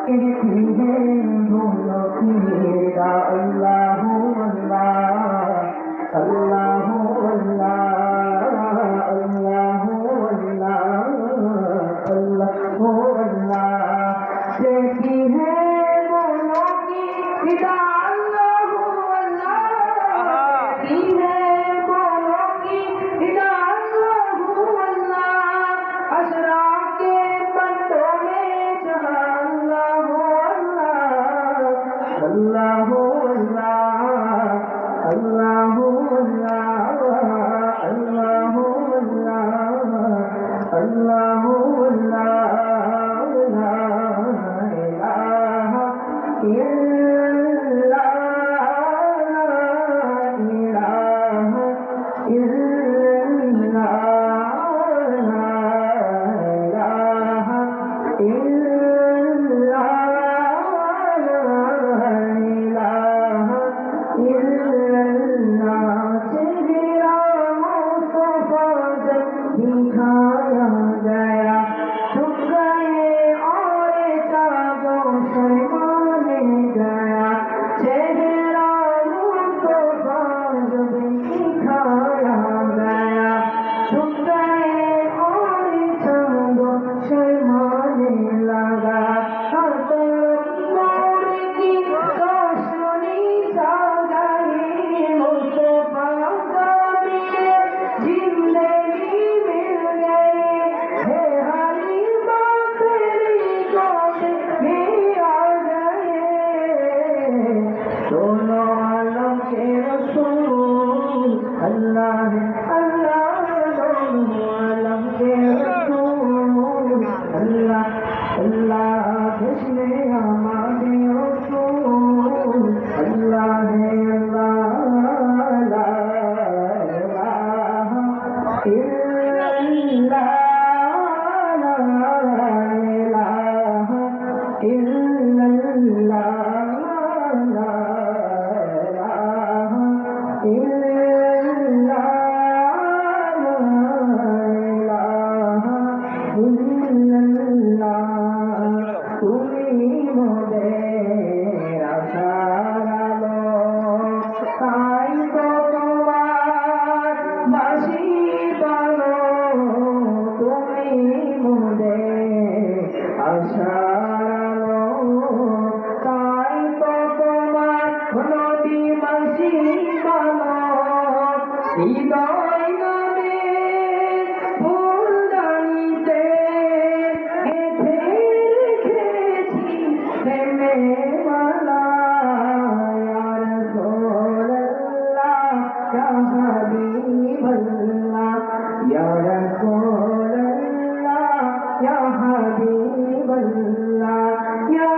कहती है दोनों की अल्लाह अल्लाह अल्लाह अल्लाह अल्लाह अल्लाह अल्लाह अल्लाह कहती है दोनों की अल्लाह अल्लाह कहती है दोनों की अल्लाह अल्लाह अशरा के बंदों में अल्लाह अल्लाह अल्लाह अल्लाह अल्लाह अल्लाह दिखाया गया झुक गए और चादों शर्माने गया चेहरा मुस्तफा जब दिखाया गया झुक गए और चादों शर्माने लगा हर तरफ नूर की रोशनी छा गई मुस्तफा का मिले जिंदगी दोनों आलम के रसूल अल्लाह अल्लाह दोनों आलम के रसूल अल्लाह अल्लाह जिसने हमारे रसूल अल्लाह अल्लाह ला इलाहा इल्लल्लाह হৃদয় নামে ফুলদানিতে গেঁথে রেখেছি প্রেমের মালা ইয়া রাসূলুল্লাহ ইয়া হাবিবাল্লাহ ইয়া রাসূলুল্লাহ ইয়া হাবিবাল্লাহ ইয়া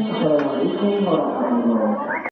Assalamualaikum warahmatullahi wabarakatuh.